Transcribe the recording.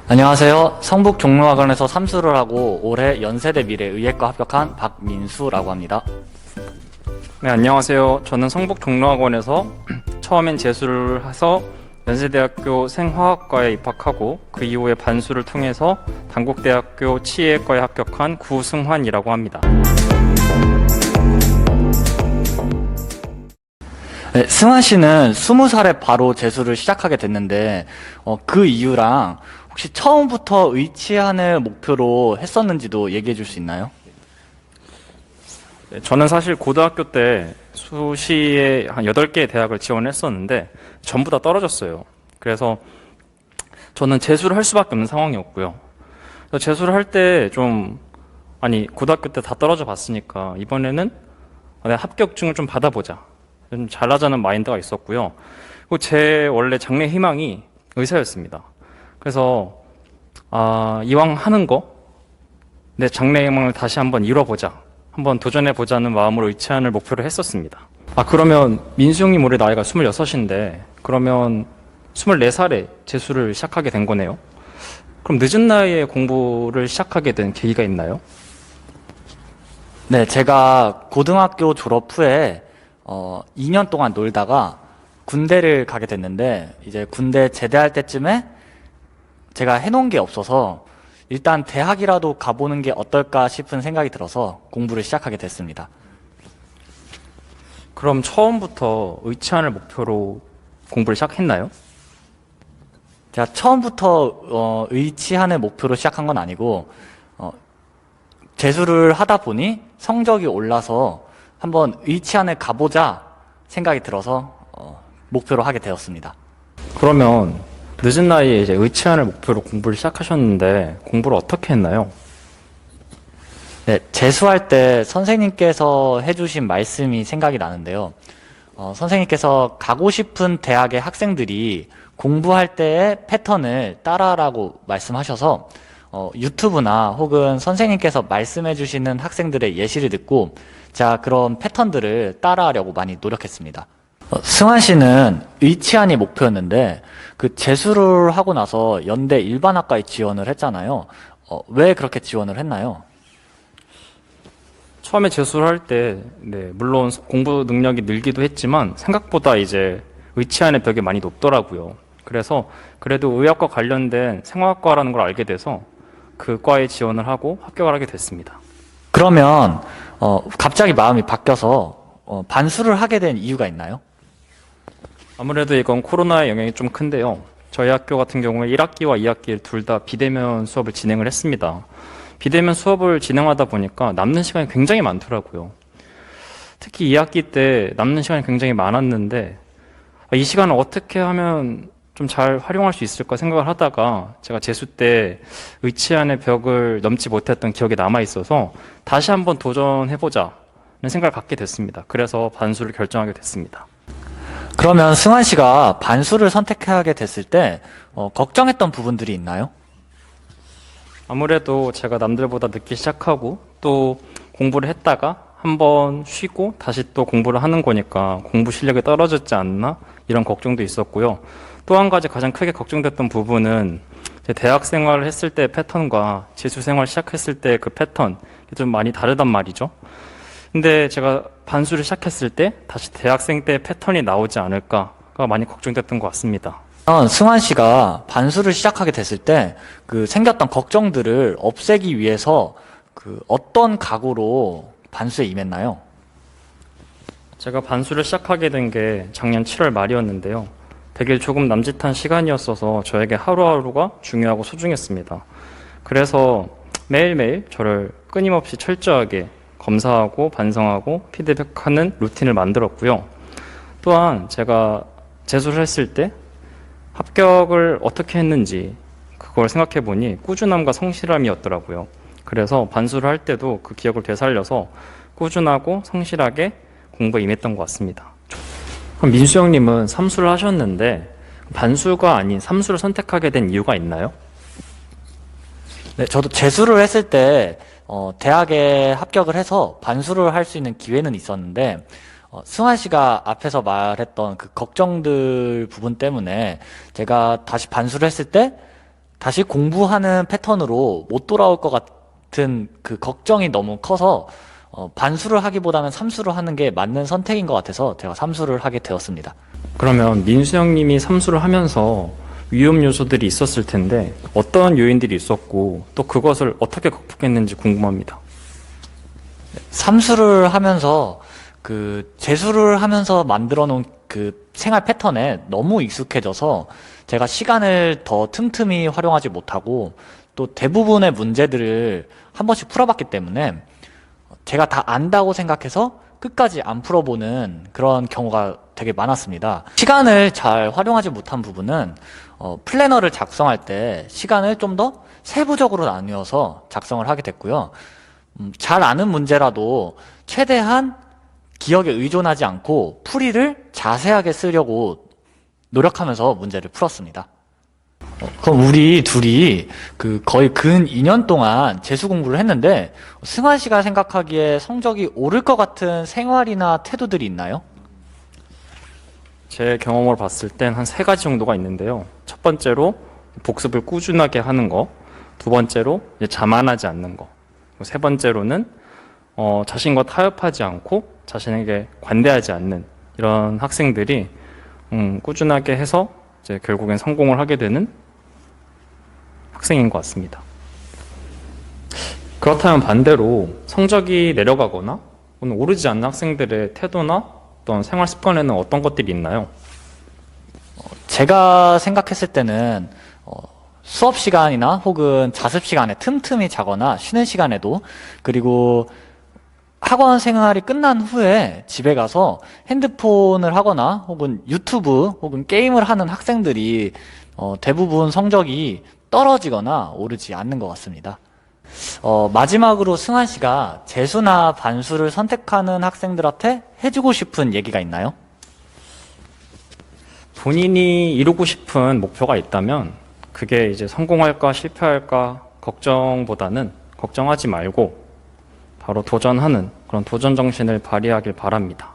안녕하세요. 성북종로학원에서 삼수를 하고 올해 연세대 미래의예과 합격한 박민수라고 합니다. 네, 안녕하세요. 저는 성북종로학원에서 처음엔 재수를 해서 연세대학교 생화학과에 입학하고 그 이후에 반수를 통해서 단국대학교 치의과에 합격한 구승환이라고 합니다. 네, 승환 씨는 20살에 바로 재수를 시작하게 됐는데 그 이유랑 혹시 처음부터 의치안을 목표로 했었는지도 얘기해 줄 수 있나요? 네, 저는 사실 고등학교 때 수시에 한 8개의 대학을 지원했었는데 전부 다 떨어졌어요. 그래서 저는 재수를 할 수밖에 없는 상황이었고요. 그래서 재수를 할 때 고등학교 때 다 떨어져 봤으니까 이번에는 내가 합격증을 좀 받아보자. 좀 잘하자는 마인드가 있었고요. 그리고 제 원래 장래 희망이 의사였습니다. 그래서 이왕 하는 거 내 장래 희망을 다시 한번 이뤄보자, 한번 도전해보자는 마음으로 의치안을 목표로 했었습니다. 그러면 민수 형님 올해 나이가 26인데 그러면 24살에 재수를 시작하게 된 거네요. 그럼 늦은 나이에 공부를 시작하게 된 계기가 있나요? 네, 제가 고등학교 졸업 후에 2년 동안 놀다가 군대를 가게 됐는데 이제 군대 제대할 때쯤에 제가 해놓은 게 없어서 일단 대학이라도 가보는 게 어떨까 싶은 생각이 들어서 공부를 시작하게 됐습니다. 그럼 처음부터 의치안을 목표로 공부를 시작했나요? 제가 처음부터 의치안을 목표로 시작한 건 아니고 재수를 하다 보니 성적이 올라서 한번 의치안을 가보자 생각이 들어서 목표로 하게 되었습니다. 그러면 늦은 나이에 이제 의치안을 목표로 공부를 시작하셨는데 공부를 어떻게 했나요? 네, 재수할 때 선생님께서 해주신 말씀이 생각이 나는데요. 선생님께서 가고 싶은 대학의 학생들이 공부할 때의 패턴을 따라하라고 말씀하셔서 유튜브나 혹은 선생님께서 말씀해 주시는 학생들의 예시를 듣고 제가 그런 패턴들을 따라하려고 많이 노력했습니다. 승환 씨는 의치안이 목표였는데 그 재수를 하고 나서 연대 일반학과에 지원을 했잖아요. 왜 그렇게 지원을 했나요? 처음에 재수를 할 때, 물론 공부 능력이 늘기도 했지만 생각보다 이제 의치안의 벽이 많이 높더라고요. 그래서 그래도 의학과 관련된 생화학과라는 걸 알게 돼서 그 과에 지원을 하고 합격을 하게 됐습니다. 그러면 갑자기 마음이 바뀌어서 반수를 하게 된 이유가 있나요? 아무래도 이건 코로나의 영향이 좀 큰데요. 저희 학교 같은 경우에 1학기와 2학기 둘 다 비대면 수업을 진행을 했습니다. 비대면 수업을 진행하다 보니까 남는 시간이 굉장히 많더라고요. 특히 2학기 때 남는 시간이 굉장히 많았는데 이 시간을 어떻게 하면 좀 잘 활용할 수 있을까 생각을 하다가 제가 재수 때 의치안의 벽을 넘지 못했던 기억이 남아있어서 다시 한번 도전해보자는 생각을 갖게 됐습니다. 그래서 반수를 결정하게 됐습니다. 그러면 승환 씨가 반수를 선택하게 됐을 때 걱정했던 부분들이 있나요? 아무래도 제가 남들보다 늦게 시작하고 또 공부를 했다가 한번 쉬고 다시 또 공부를 하는 거니까 공부 실력이 떨어졌지 않나 이런 걱정도 있었고요. 또 한 가지 가장 크게 걱정됐던 부분은 제 대학 생활을 했을 때 패턴과 재수 생활 시작했을 때 그 패턴이 좀 많이 다르단 말이죠. 근데 제가 반수를 시작했을 때 다시 대학생 때 패턴이 나오지 않을까가 많이 걱정됐던 것 같습니다. 승환 씨가 반수를 시작하게 됐을 때 그 생겼던 걱정들을 없애기 위해서 그 어떤 각오로 반수에 임했나요? 제가 반수를 시작하게 된 게 작년 7월 말이었는데요. 되게 조금 남짓한 시간이었어서 저에게 하루하루가 중요하고 소중했습니다. 그래서 매일매일 저를 끊임없이 철저하게 검사하고 반성하고 피드백하는 루틴을 만들었고요. 또한 제가 재수를 했을 때 합격을 어떻게 했는지 그걸 생각해 보니 꾸준함과 성실함이었더라고요. 그래서 반수를 할 때도 그 기억을 되살려서 꾸준하고 성실하게 공부에 임했던 것 같습니다. 그럼 민수 형님은 삼수를 하셨는데 반수가 아닌 삼수를 선택하게 된 이유가 있나요? 네, 저도 재수를 했을 때 대학에 합격을 해서 반수를 할 수 있는 기회는 있었는데 승환 씨가 앞에서 말했던 그 걱정들 부분 때문에 제가 다시 반수를 했을 때 다시 공부하는 패턴으로 못 돌아올 것 같은 그 걱정이 너무 커서 반수를 하기보다는 삼수를 하는 게 맞는 선택인 것 같아서 제가 삼수를 하게 되었습니다. 그러면 민수 형님이 삼수를 하면서 위험 요소들이 있었을 텐데 어떤 요인들이 있었고 또 그것을 어떻게 극복했는지 궁금합니다. 삼수를 하면서 재수를 하면서 만들어 놓은 그 생활 패턴에 너무 익숙해져서 제가 시간을 더 틈틈이 활용하지 못하고 또 대부분의 문제들을 한 번씩 풀어봤기 때문에 제가 다 안다고 생각해서 끝까지 안 풀어보는 그런 경우가 되게 많았습니다. 시간을 잘 활용하지 못한 부분은 플래너를 작성할 때 시간을 좀 더 세부적으로 나누어서 작성을 하게 됐고요. 잘 아는 문제라도 최대한 기억에 의존하지 않고 풀이를 자세하게 쓰려고 노력하면서 문제를 풀었습니다. 그럼 우리 둘이 거의 근 2년 동안 재수 공부를 했는데 승환 씨가 생각하기에 성적이 오를 것 같은 생활이나 태도들이 있나요? 제 경험을 봤을 땐 한 3가지 정도가 있는데요. 첫 번째로 복습을 꾸준하게 하는 거, 두 번째로 이제 자만하지 않는 거, 그리고 세 번째로는 자신과 타협하지 않고 자신에게 관대하지 않는 이런 학생들이 꾸준하게 해서 이제 결국엔 성공을 하게 되는 학생인 것 같습니다. 그렇다면 반대로 성적이 내려가거나 혹은 오르지 않는 학생들의 태도나 어떤 생활 습관에는 어떤 것들이 있나요? 제가 생각했을 때는 수업 시간이나 혹은 자습 시간에 틈틈이 자거나 쉬는 시간에도 그리고 학원 생활이 끝난 후에 집에 가서 핸드폰을 하거나 혹은 유튜브 혹은 게임을 하는 학생들이 대부분 성적이 떨어지거나 오르지 않는 것 같습니다. 마지막으로 승환 씨가 재수나 반수를 선택하는 학생들한테 해주고 싶은 얘기가 있나요? 본인이 이루고 싶은 목표가 있다면 그게 이제 성공할까 실패할까 걱정보다는 걱정하지 말고 바로 도전하는 그런 도전 정신을 발휘하길 바랍니다.